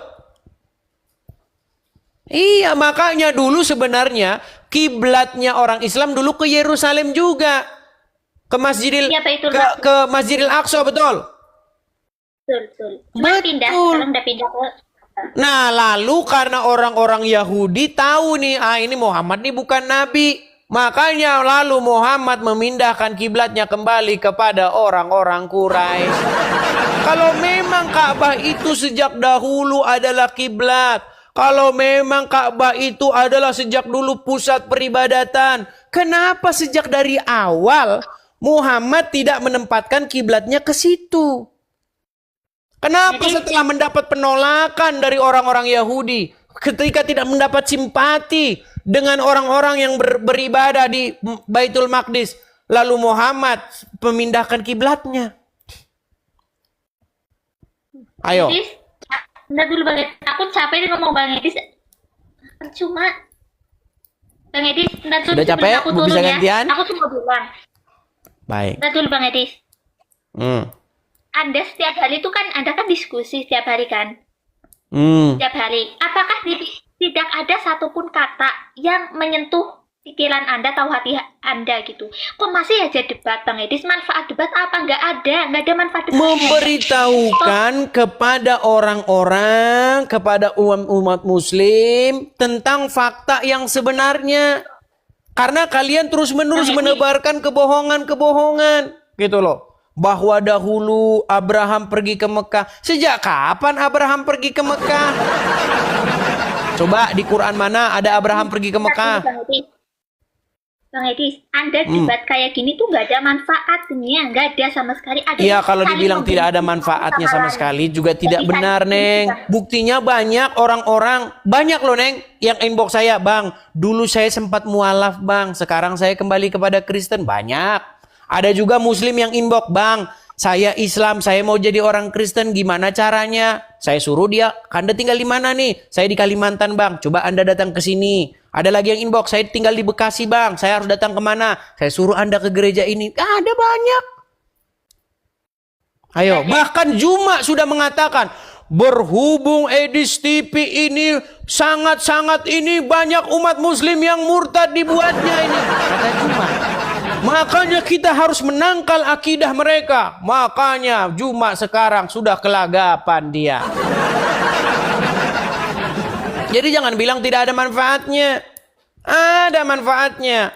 Iya, makanya dulu sebenarnya kiblatnya orang Islam dulu ke Yerusalem juga. Ke ke Masjidil Aqsa, betul? Betul. Cuma pindah, sekarang udah pindah ke. Nah, lalu karena orang-orang Yahudi tahu nih, ini Muhammad nih bukan nabi. Makanya lalu Muhammad memindahkan kiblatnya kembali kepada orang-orang Quraisy. Kalau memang Ka'bah itu sejak dahulu adalah kiblat, kalau memang Ka'bah itu adalah sejak dulu pusat peribadatan, kenapa sejak dari awal Muhammad tidak menempatkan kiblatnya ke situ? Kenapa setelah mendapat penolakan dari orang-orang Yahudi, ketika tidak mendapat simpati dengan orang-orang yang beribadah di Baitul Maqdis, lalu Muhammad memindahkan kiblatnya? Ayo. Edis, bentar dulu Bang Edis. Aku capek nih ngomong Bang Edis. Percuma. Bang Edis, bentar dulu. Sudah capek? Aku Mau turun bisa ya. gantian? Aku tunggu duluan. Baik. Bentar dulu Bang Edis. Anda setiap hari itu kan, Anda kan diskusi setiap hari kan? Setiap hari. Apakah tidak ada satupun kata yang menyentuh pikiran Anda atau hati Anda gitu? Kok masih aja debat Bang Edis? Manfaat debat apa? Nggak ada manfaat debat. Memberitahukan kepada orang-orang, kepada umat muslim tentang fakta yang sebenarnya. Karena kalian terus-menerus menebarkan kebohongan-kebohongan. Gitu loh. Bahwa dahulu Abraham pergi ke Mekah. Sejak kapan Abraham pergi ke Mekah? Coba di Quran mana ada Abraham pergi ke Mekah? Bang Edis, Anda debat kayak gini tuh nggak ada manfaatnya, nggak ada sama sekali. Iya, kalau dibilang tidak ada manfaatnya sama sekali juga tidak benar, Neng. Buktinya banyak orang-orang, banyak loh, Neng, yang inbox saya, Bang, dulu saya sempat mualaf, Bang, sekarang saya kembali kepada Kristen. Banyak. Ada juga Muslim yang inbox, Bang, saya Islam, saya mau jadi orang Kristen, gimana caranya? Saya suruh dia, Anda tinggal di mana nih? Saya di Kalimantan, Bang, coba Anda datang ke sini. Ada lagi yang inbox, saya tinggal di Bekasi, Bang, saya harus datang kemana? Saya suruh Anda ke gereja ini. Ada banyak. Ayo, bahkan Juma sudah mengatakan, berhubung Edis TV ini sangat-sangat ini banyak umat muslim yang murtad dibuatnya ini. Kata Juma. Makanya kita harus menangkal akidah mereka. Makanya Juma sekarang sudah kelagapan dia. Jadi jangan bilang tidak ada manfaatnya. Ada manfaatnya.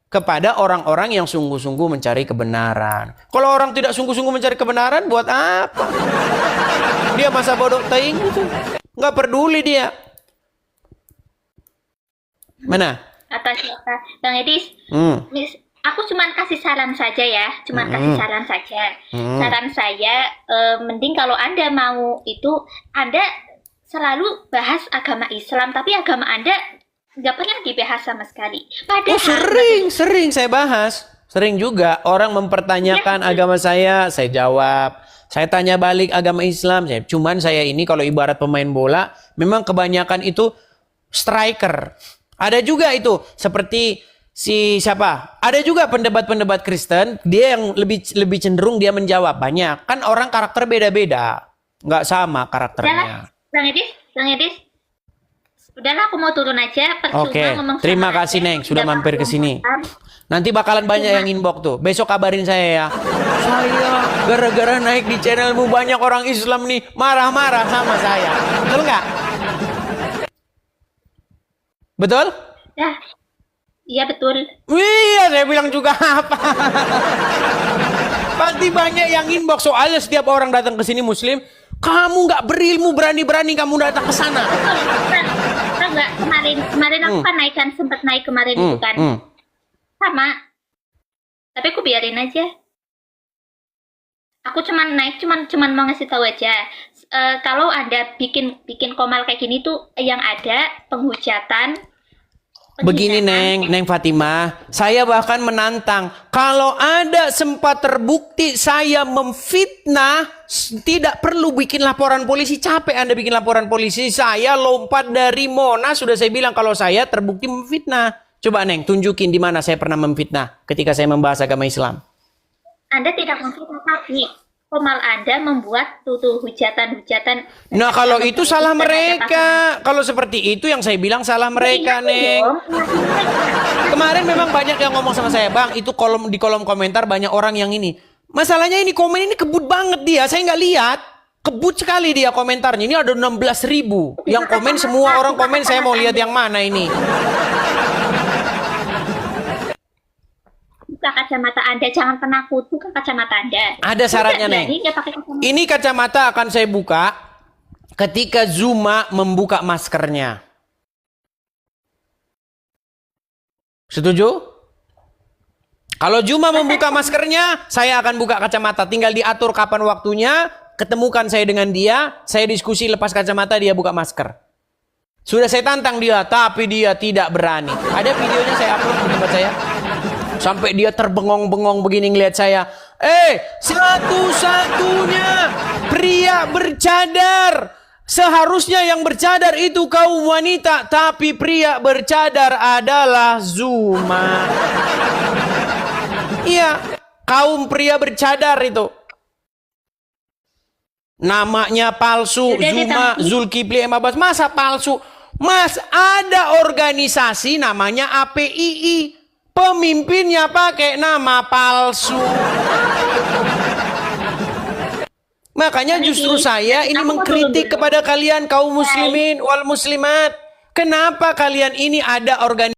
Kepada orang-orang yang sungguh-sungguh mencari kebenaran. Kalau orang tidak sungguh-sungguh mencari kebenaran, buat apa? Dia masa bodoh teing gitu. Nggak peduli dia. Mana? Atas Bang Edis, aku cuma kasih saran saja ya. Kasih saran saja. Saran saya, mending kalau Anda mau itu, Anda selalu bahas agama Islam, tapi agama Anda nggak pernah dibahas sama sekali. Padahal sering saya bahas. Sering juga orang mempertanyakan agama saya jawab. Saya tanya balik agama Islam. Cuman saya ini kalau ibarat pemain bola, memang kebanyakan itu striker. Ada juga itu seperti si siapa? Ada juga pendebat-pendebat Kristen, dia yang lebih cenderung dia menjawab banyak. Kan orang karakter beda-beda, nggak sama karakternya. Bang Edis, udahlah aku mau turun aja. Oke, terima kasih Neng sudah mampir ke sini. Nanti bakalan banyak yang inbox tuh. Besok kabarin saya ya. Saya gara-gara naik di channelmu banyak orang Islam nih marah-marah sama saya. Betul nggak? Betul? Ya. Iya betul. Iya, saya bilang juga apa. Pasti banyak yang inbox soalnya setiap orang datang ke sini Muslim, kamu nggak berilmu, berani-berani kamu datang ke sana. Betul nggak, kemarin aku kan sempat naik kemarin itu kan. Sama. Tapi aku biarin aja. Aku cuman naik, cuman mau ngasih tahu aja. Kalau ada bikin komal kayak gini tuh yang ada penghujatan. Begini Neng Fatimah, saya bahkan menantang kalau ada sempat terbukti saya memfitnah, tidak perlu bikin laporan polisi. Capek Anda bikin laporan polisi. Saya lompat dari Monas, sudah saya bilang kalau saya terbukti memfitnah. Coba Neng tunjukin di mana saya pernah memfitnah ketika saya membahas agama Islam. Anda tidak memfitnah, tapi komal Anda membuat tuh hujatan-hujatan. Nah kalau itu salah mereka. Kalau seperti itu yang saya bilang salah mereka, Neng. Kemarin memang banyak yang ngomong sama saya, Bang, itu di kolom komentar banyak orang yang ini. Masalahnya ini komen ini kebut banget dia, saya nggak lihat. Kebut sekali dia komentarnya. Ini ada 16.000. Yang komen semua orang komen, saya mau lihat yang mana ini. Kacamata Anda, jangan penakut, bukan kacamata Anda. Ada syaratnya, Neng. Ini kacamata akan saya buka ketika Zuma membuka maskernya. Setuju? Kalau Zuma membuka maskernya, saya akan buka kacamata. Tinggal diatur kapan waktunya, ketemukan saya dengan dia, saya diskusi lepas kacamata, dia buka masker. Sudah saya tantang dia, tapi dia tidak berani. Ada videonya saya upload di tempat saya. Sampai dia terbengong-bengong begini ngeliat saya. Satu-satunya pria bercadar. Seharusnya yang bercadar itu kaum wanita. Tapi pria bercadar adalah Zuma. Iya, kaum pria bercadar itu. Namanya palsu, Zuma, Zulkifli M. Abbas. Masa palsu? Mas, ada organisasi namanya APII. Pemimpinnya pakai nama palsu. Makanya justru saya ini mengkritik kepada kalian kaum muslimin wal muslimat. Kenapa kalian ini ada organisasi